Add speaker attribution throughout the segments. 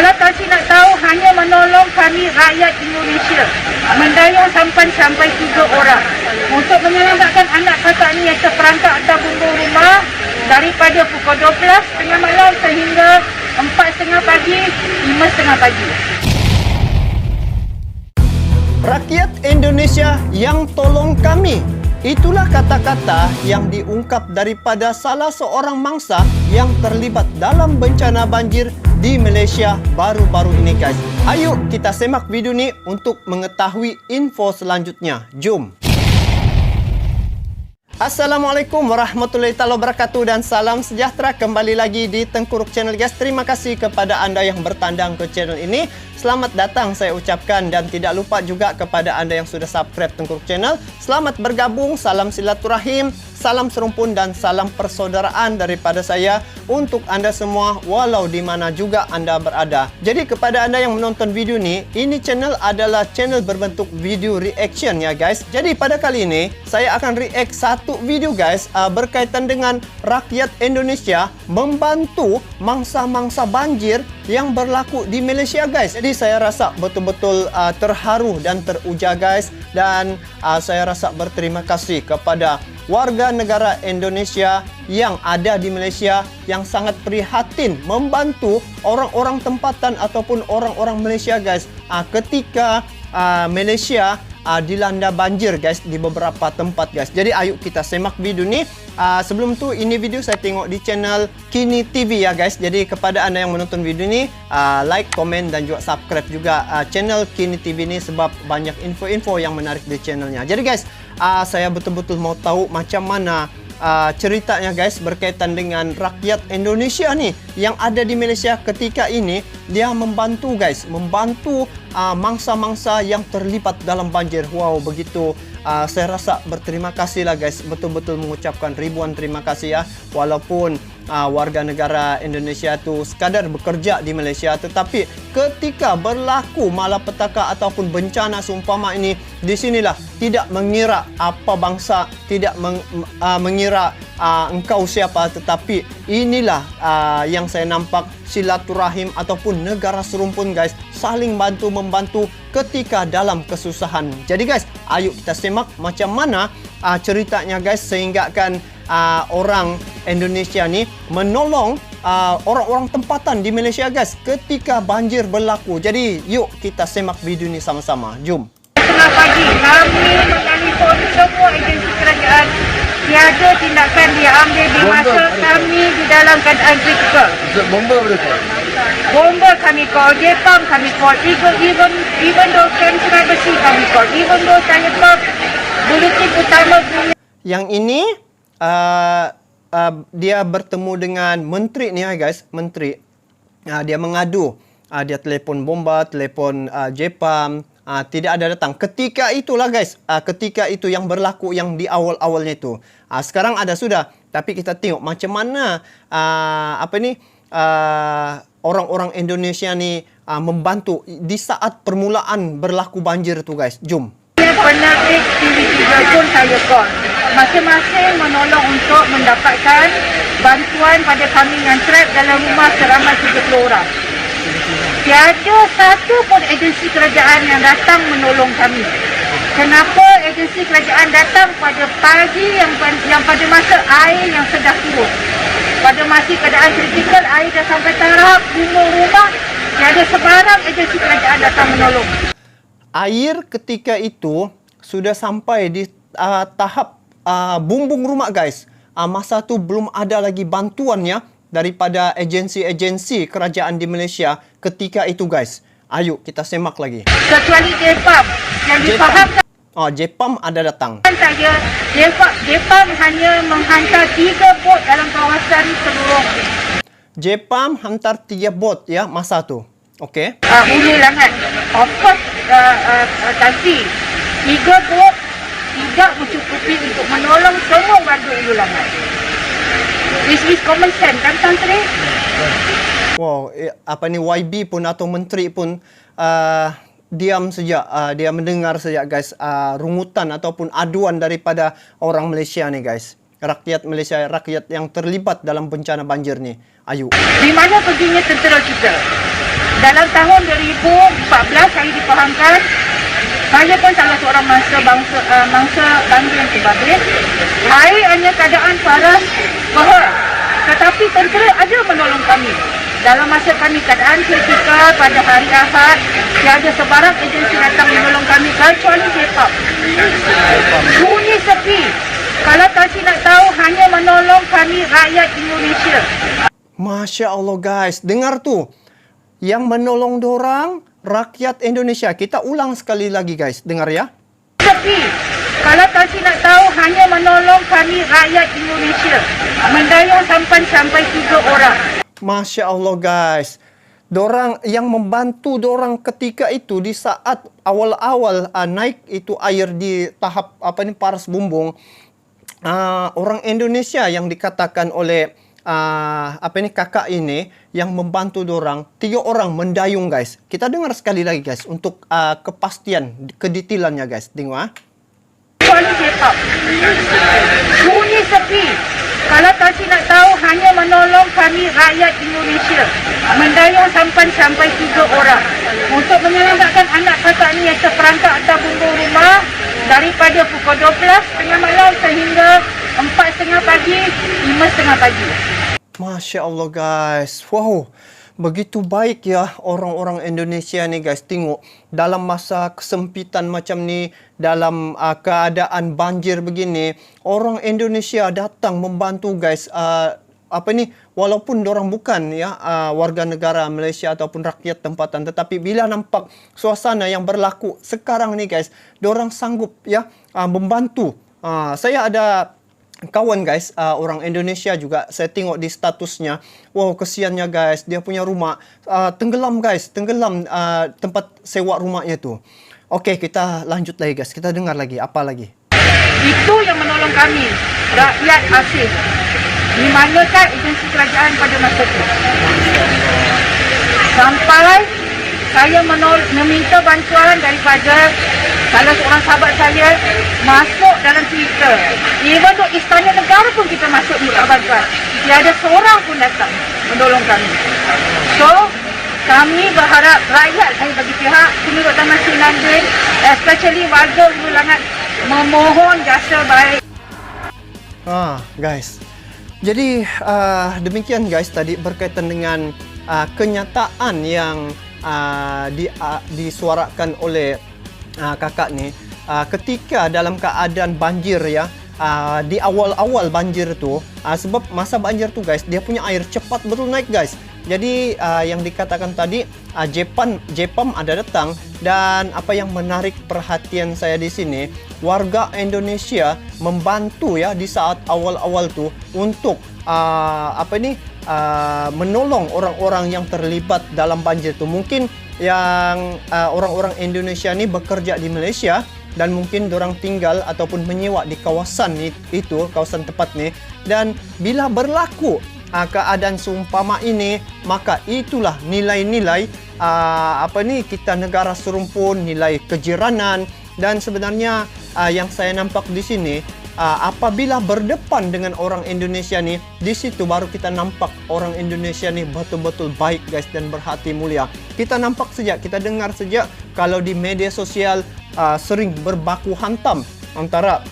Speaker 1: Kalau Tan Sri nak tahu, hanya menolong kami rakyat Indonesia. Mendayung sampai 3 orang. Untuk menyelamatkan anak kakak ni yang terperangkap atas bumbung rumah daripada pukul 12 tengah malam sehingga 4:30 pagi, 5:30 pagi.
Speaker 2: Rakyat Indonesia yang tolong kami. Itulah kata-kata yang diungkap daripada salah seorang mangsa yang terlibat dalam bencana banjir di Malaysia baru-baru ini, guys. Ayo kita semak video ni untuk mengetahui info selanjutnya. Jom. Assalamualaikum warahmatullahi wabarakatuh dan salam sejahtera. Kembali lagi di Tengkuruk Channel, guys. Terima kasih kepada anda yang bertandang ke channel ini. Selamat datang saya ucapkan, dan tidak lupa juga kepada anda yang sudah subscribe Tengkuruk Channel. Selamat bergabung, salam silaturahim, salam serumpun dan salam persaudaraan daripada saya untuk anda semua walau di mana juga anda berada. Jadi kepada anda yang menonton video ini channel adalah channel berbentuk video reaction ya, guys. Jadi pada kali ini saya akan react satu video, guys, berkaitan dengan rakyat Indonesia membantu mangsa-mangsa banjir yang berlaku di Malaysia, guys. Jadi saya rasa betul-betul terharu dan teruja, guys, dan saya rasa berterima kasih kepada warga negara Indonesia yang ada di Malaysia yang sangat prihatin membantu orang-orang tempatan ataupun orang-orang Malaysia, guys, ketika Malaysia dilanda banjir, guys, di beberapa tempat, guys. Jadi ayo kita semak video ni. Sebelum tu, ini video saya tengok di channel Kini TV ya, guys. Jadi kepada anda yang menonton video ni, like, komen dan juga subscribe juga channel Kini TV ni sebab banyak info-info yang menarik di channelnya. Jadi, guys, saya betul-betul mau tahu macam mana ceritanya, guys, berkaitan dengan rakyat Indonesia ni yang ada di Malaysia ketika ini. Dia membantu, guys, membantu mangsa-mangsa yang terlibat dalam banjir. Wow, begitu. Saya rasa berterima kasih lah, guys. Betul-betul mengucapkan ribuan terima kasih ya. Walaupun warga negara Indonesia tu sekadar bekerja di Malaysia, tetapi ketika berlaku malapetaka ataupun bencana seumpama ini, di sinilah tidak mengira apa bangsa, tidak mengira engkau siapa, tetapi inilah yang saya nampak silaturahim ataupun negara serumpun, guys, saling bantu-membantu ketika dalam kesusahan. Jadi, guys, ayo kita semak macam mana ceritanya, guys, sehingga kan orang Indonesia ni menolong orang-orang tempatan di Malaysia, guys, ketika banjir berlaku. Jadi, yuk kita semak video ni sama-sama. Jom.
Speaker 1: Tengah pagi, kami menelpon semua agensi kerajaan. Tiada tindakan dia ambil di masa kami di dalam keadaan kritikal.
Speaker 3: Bomba boleh call?
Speaker 1: Bomba kami call, Jepam kami call, even though Sungai Besi kami call, even though saya call Bulutin Utama Bumi.
Speaker 2: Yang ini dia bertemu dengan menteri ni, guys, menteri. Dia mengadu, dia telefon bomba, telefon Jepam, tidak ada datang. Ketika itulah, guys, ketika itu yang berlaku yang di awal-awalnya itu. Sekarang ada sudah, tapi kita tengok macam mana orang-orang Indonesia ni membantu di saat permulaan berlaku banjir tu, guys. Jom.
Speaker 1: Penerbit TV3 pun saya call. Masing-masing menolong untuk mendapatkan bantuan pada kami yang trap dalam rumah seramai 30 orang. Tiada satu pun agensi kerajaan yang datang menolong kami. Kenapa agensi kerajaan datang pada pagi yang pada masa air yang sedang turun? Pada masih keadaan kritikal, air dah sampai taraf bumbung rumah, tiada sebarang agensi kerajaan datang menolong.
Speaker 2: Air ketika itu sudah sampai di tahap bumbung rumah, guys. Masa tu belum ada lagi bantuannya daripada agensi-agensi kerajaan di Malaysia ketika itu, guys. Ayo kita semak lagi.
Speaker 1: Kecuali Jepam yang difahamkan.
Speaker 2: Jepam ada datang.
Speaker 1: Saja, Jepam hanya menghantar 3 bot dalam kawasan seluruh.
Speaker 2: Jepam hantar 3 bot ya masa tu. Okey.
Speaker 1: Hulu Langat. Of course, Tansi, 3 bot tidak mencukupi untuk menolong semua warga Hulu Langat. This is common sense, kan, Tantri?
Speaker 2: Wow, YB pun atau menteri pun diam saja, dia mendengar saja, guys, rungutan ataupun aduan daripada orang Malaysia ni, guys. Rakyat Malaysia, rakyat yang terlibat dalam bencana banjir ni. Ayo.
Speaker 1: Di mana perginya tentera kita? dalam tahun 2014 saya difahamkan, saya pun salah seorang mangsa banjir yang terbabit. Air hanya keadaan paras bahar, tetapi tentera ada menolong kami. Dalam masa kami keadaan kritikal pada hari Ahad, tiada sebarang agensi datang menolong kami kecuali JPAP. Sunyi sepi. Kalau Tansi nak tahu, hanya menolong kami rakyat Indonesia.
Speaker 2: Masya Allah guys, dengar tuh. Yang menolong dorang rakyat Indonesia. Kita ulang sekali lagi guys, dengar ya.
Speaker 1: Sepi. Kalau Tansi nak tahu, hanya menolong kami rakyat Indonesia. Mendayung sampai 3 orang.
Speaker 2: Masya Allah guys. Dorang yang membantu dorang ketika itu di saat awal-awal naik itu air di tahap paras bumbung. Orang Indonesia yang dikatakan oleh kakak ini yang membantu dorang, 3 orang mendayung guys. Kita dengar sekali lagi guys untuk kepastian, kedetailannya guys. Tengok
Speaker 1: Sunyi sepi. Kalau Tansi nak tahu, hanya menolong kami rakyat Indonesia. Mendayung sampai 3 orang. Untuk menyelamatkan anak kakak ni yang terperangkap atas bumbung rumah daripada pukul 12 tengah malam sehingga 4:30 pagi, 5:30 pagi.
Speaker 2: Masya Allah guys. Wow. Begitu baik ya orang-orang Indonesia ni guys. Tengok dalam masa kesempitan macam ni, dalam keadaan banjir begini, orang Indonesia datang membantu guys. Walaupun dorang bukan ya warga negara Malaysia ataupun rakyat tempatan, tetapi bila nampak suasana yang berlaku sekarang ni guys, dorang sanggup ya membantu. Saya ada kawan guys, orang Indonesia juga, saya tengok di statusnya, wow kesiannya guys, dia punya rumah tenggelam guys, tenggelam tempat sewa rumahnya tu. Okey, kita lanjut lagi guys, kita dengar lagi, apa lagi?
Speaker 1: Itu yang menolong kami, rakyat asing. Di manakah agensi kerajaan pada masa itu? Sampai saya meminta bantuan daripada salah seorang sahabat saya masuk dalam Twitter. Even tu Istana Negara pun kita masuk minta bantuan. Tiada seorang pun datang menolong kami. So, kami berharap rakyat, saya bagi pihak Penduduk Taman Sri Lanjing, especially warga Hulu Langat, memohon jasa baik.
Speaker 2: Guys. Jadi demikian guys tadi berkaitan dengan kenyataan yang disuarakan oleh kakak ni ketika dalam keadaan banjir ya, di awal-awal banjir tu, sebab masa banjir tu guys, dia punya air cepat betul naik guys. Jadi yang dikatakan tadi JPAM ada datang, dan apa yang menarik perhatian saya di sini, warga Indonesia membantu ya di saat awal-awal tu untuk menolong orang-orang yang terlibat dalam banjir tu. Mungkin yang orang-orang Indonesia ni bekerja di Malaysia dan mungkin dorang tinggal ataupun menyewa di kawasan itu, kawasan tempat ni, dan bila berlaku keadaan seumpama ini, maka itulah nilai-nilai kita negara serumpun, nilai kejiranan. Dan sebenarnya yang saya nampak di sini, apabila berdepan dengan orang Indonesia ni, di situ baru kita nampak orang Indonesia ni betul-betul baik guys dan berhati mulia. Kita nampak saja, kita dengar saja kalau di media sosial sering berbaku hantam antara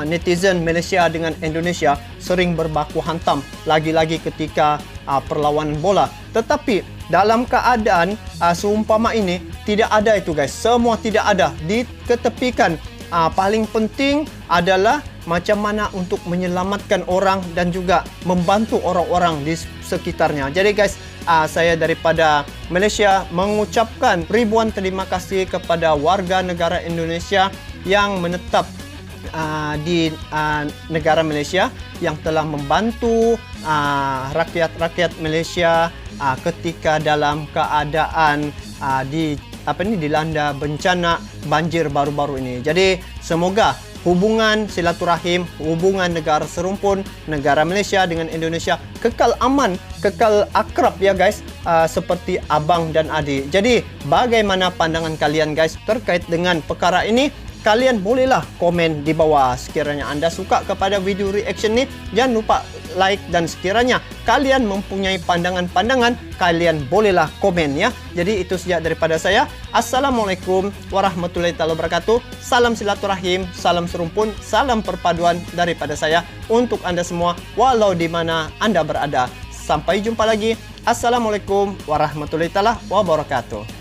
Speaker 2: netizen Malaysia dengan Indonesia, sering berbaku hantam, lagi-lagi ketika perlawanan bola. Tetapi dalam keadaan seumpama ini tidak ada itu guys, semua tidak ada, diketepikan. Paling penting adalah macam mana untuk menyelamatkan orang dan juga membantu orang-orang di sekitarnya. Jadi guys, saya daripada Malaysia mengucapkan ribuan terima kasih kepada warga negara Indonesia yang menetap di negara Malaysia, yang telah membantu rakyat-rakyat Malaysia ketika dalam keadaan dilanda bencana banjir baru-baru ini. Jadi semoga hubungan silaturahim, hubungan negara serumpun, negara Malaysia dengan Indonesia kekal aman, kekal akrab ya guys, seperti abang dan adik. Jadi bagaimana pandangan kalian guys terkait dengan perkara ini? kalian bolehlah komen di bawah. Sekiranya Anda suka kepada video reaction ni, jangan lupa like, dan sekiranya kalian mempunyai pandangan-pandangan, kalian bolehlah komen ya. Jadi itu saja daripada saya. Assalamualaikum warahmatullahi wabarakatuh. Salam silaturahim, salam serumpun, salam perpaduan daripada saya untuk Anda semua walau di mana Anda berada. Sampai jumpa lagi. Assalamualaikum warahmatullahi wabarakatuh.